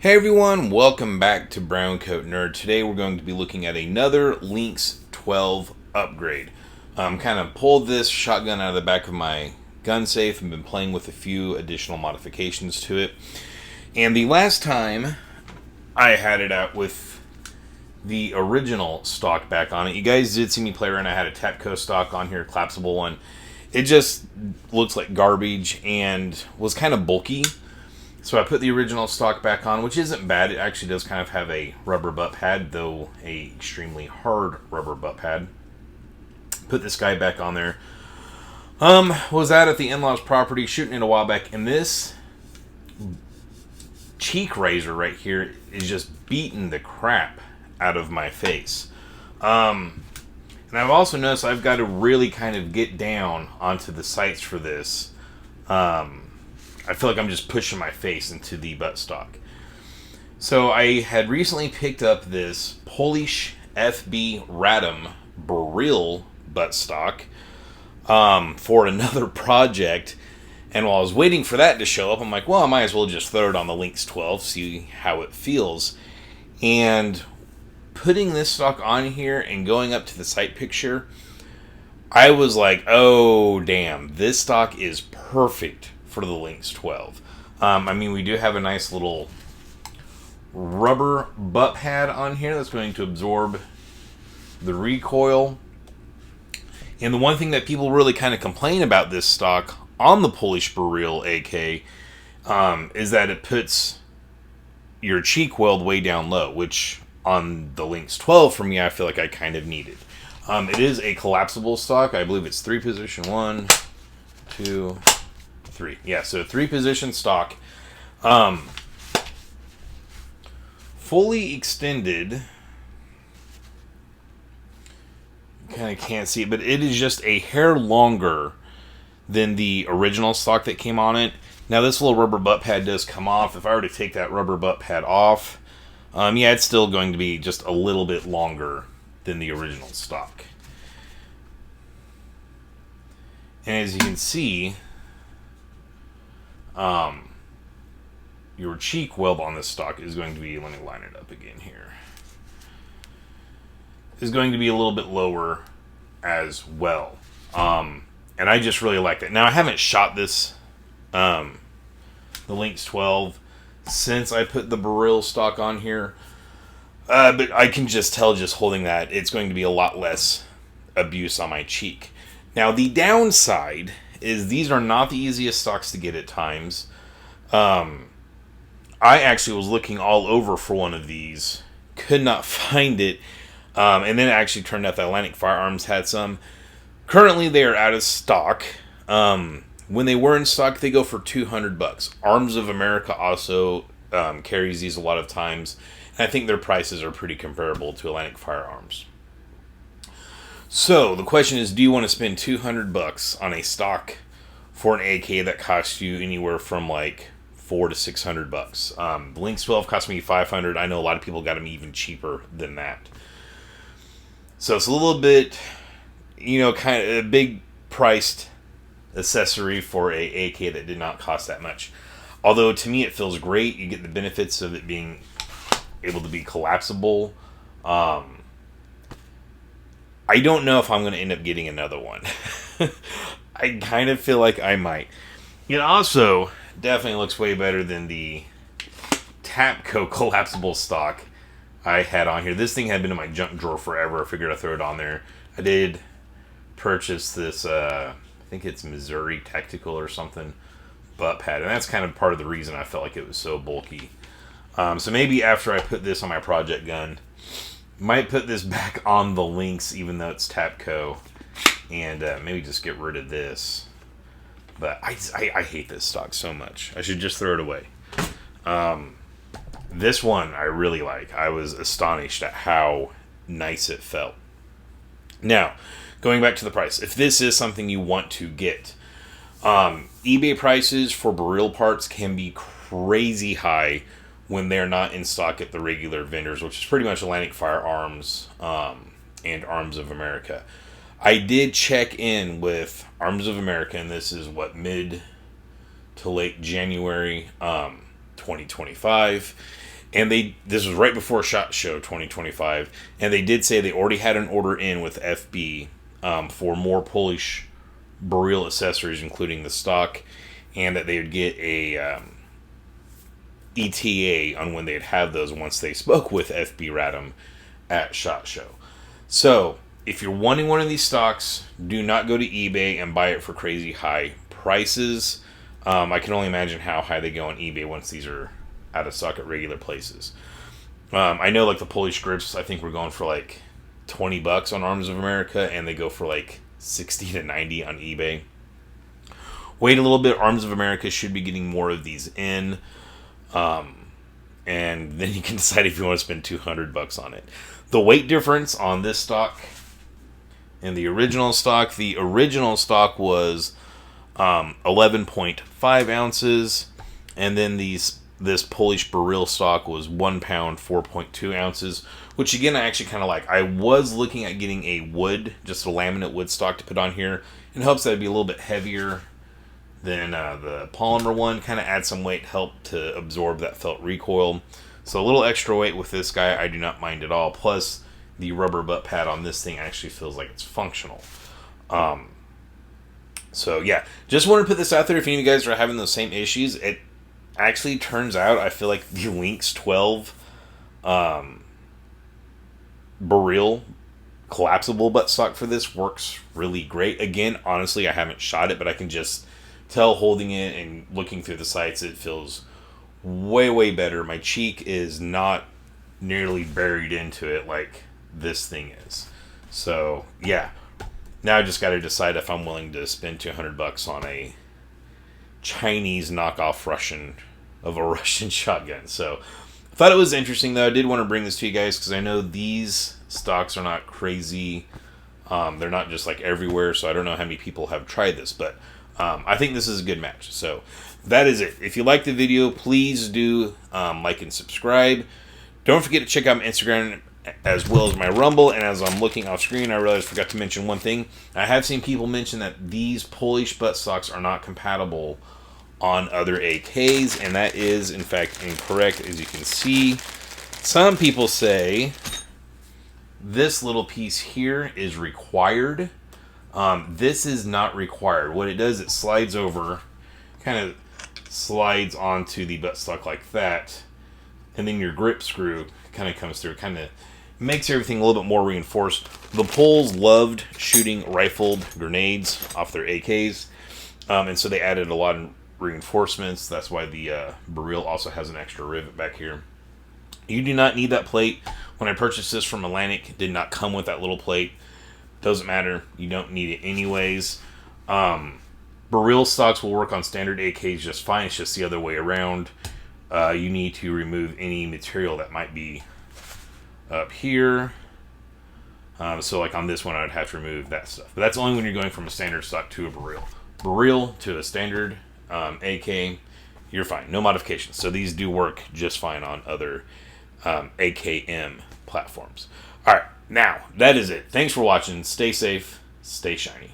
Hey everyone, welcome back to Brown Coat Nerd. Today we're going to be looking at another Lynx 12 upgrade. Kind of pulled this shotgun out of the back of my gun safe and been playing with a few additional modifications to it. And the last time I had it out with the original stock back on it, you guys did see me play around. I had a Tapco stock on here, collapsible one. It just looks like garbage and was kind of bulky. So I put the original stock back on, which isn't bad. It actually does kind of have a rubber butt pad, though a extremely hard rubber butt pad. Put this guy back on there. Was out at the in-laws property shooting it a while back, and this cheek razor right here is just beating the crap out of my face. And I've also noticed I've got to really kind of get down onto the sights for this. I feel like I'm just pushing my face into the buttstock. So I had recently picked up this Polish FB Radom Beryl buttstock for another project. And while I was waiting for that to show up, I'm like, well, I might as well just throw it on the Lynx 12, see how it feels. And putting this stock on here and going up to the sight picture, I was like, oh, damn, this stock is perfect for the Lynx 12. I mean, we do have a nice little rubber butt pad on here that's going to absorb the recoil. And the one thing that people really kind of complain about this stock on the Polish Beryl AK is that it puts your cheek weld way down low, which on the Lynx 12 for me, I feel like I kind of needed. It is a collapsible stock. I believe it's 3-position. 1, 2, 3. Yeah, so 3-position stock. Fully extended. Kind of can't see it, but it is just a hair longer than the original stock that came on it. Now, this little rubber butt pad does come off. If I were to take that rubber butt pad off, yeah, it's still going to be just a little bit longer than the original stock. And as you can see, your cheek weld on this stock is going to be, let me line it up again here, is going to be a little bit lower as well. And I just really like that. Now, I haven't shot this, the Lynx 12, since I put the Beryl stock on here. But I can just tell, just holding that, it's going to be a lot less abuse on my cheek. Now, the downside is these are not the easiest stocks to get at times. I actually was looking all over for one of these, could not find it, and then it actually turned out that Atlantic Firearms had some. Currently, they are out of stock. When they were in stock, they go for $200. Arms of America also carries these a lot of times, and I think their prices are pretty comparable to Atlantic Firearms. So, the question is, do you want to spend $200 on a stock for an AK that costs you anywhere from like $400 to $600? The Lynx 12 cost me $500. I know a lot of people got them even cheaper than that. So, it's a little bit, kind of a big priced accessory for a AK that did not cost that much. Although, to me, it feels great. You get the benefits of it being able to be collapsible. I don't know if I'm going to end up getting another one. I kind of feel like I might. It also definitely looks way better than the Tapco collapsible stock I had on here. This thing had been in my junk drawer forever. I figured I'd throw it on there. I did purchase this, I think it's Missouri Tactical or something, butt pad. And that's kind of part of the reason I felt like it was so bulky. So maybe after I put this on my project gun, might put this back on the Lynx, even though it's Tapco, and maybe just get rid of this. But I hate this stock so much. I should just throw it away. This one I really like. I was astonished at how nice it felt. Now, going back to the price. If this is something you want to get, eBay prices for Beryl parts can be crazy high when they're not in stock at the regular vendors, which is pretty much Atlantic Firearms and Arms of America. I did check in with Arms of America, and this is mid to late January 2025. And this was right before SHOT Show 2025, and they did say they already had an order in with FB for more Polish Beryl accessories, including the stock, and that they would get a ETA on when they'd have those once they spoke with FB Radom at SHOT Show. So, if you're wanting one of these stocks, do not go to eBay and buy it for crazy high prices. I can only imagine how high they go on eBay once these are out of stock at regular places. I know like the Polish grips, I think we're going for like $20 on Arms of America, and they go for like 60 to 90 on eBay. Wait a little bit. Arms of America should be getting more of these in. And then you can decide if you want to spend $200 on it. The weight difference on this stock and the original stock was 11.5 ounces, and then this Polish Beryl stock was 1 pound 4.2 ounces, which again I actually kind of like. I was looking at getting a wood, just a laminate wood stock to put on here in hopes that it'd be a little bit heavier than the polymer one, kind of add some weight, help to absorb that felt recoil. So a little extra weight with this guy I do not mind at all. Plus the rubber butt pad on this thing actually feels like it's functional. So yeah, just wanted to put this out there if any of you guys are having those same issues. It actually turns out I feel like the Lynx 12 Beryl collapsible buttstock for this works really great. Again, honestly, I haven't shot it, but I can just tell holding it and looking through the sights, it feels way better. My cheek is not nearly buried into it like this thing is. So yeah, now I just got to decide if I'm willing to spend $200 on a Chinese knockoff Russian shotgun. So I thought it was interesting, though. I did want to bring this to you guys because I know these stocks are not crazy. They're not just like everywhere, so I don't know how many people have tried this, but I think this is a good match. So that is it. If you liked the video, please do like and subscribe. Don't forget to check out my Instagram as well as my Rumble. And as I'm looking off screen, I realized I forgot to mention one thing. I have seen people mention that these Polish buttstocks are not compatible on other AKs, and that is in fact incorrect. As you can see, some people say this little piece here is required. This is not required. What it does, it slides over, kind of slides onto the buttstock like that, and then your grip screw kind of comes through. Kind of makes everything a little bit more reinforced. The Poles loved shooting rifled grenades off their AKs, and so they added a lot of reinforcements. That's why the Beryl also has an extra rivet back here. You do not need that plate. When I purchased this from Atlantic, it did not come with that little plate. Doesn't matter. You don't need it anyways. Beryl stocks will work on standard AKs just fine. It's just the other way around. You need to remove any material that might be up here. So like on this one, I would have to remove that stuff. But that's only when you're going from a standard stock to a Beryl. Beryl to a standard AK, you're fine. No modifications. So these do work just fine on other AKM platforms. Alright, now, that is it. Thanks for watching. Stay safe. Stay shiny.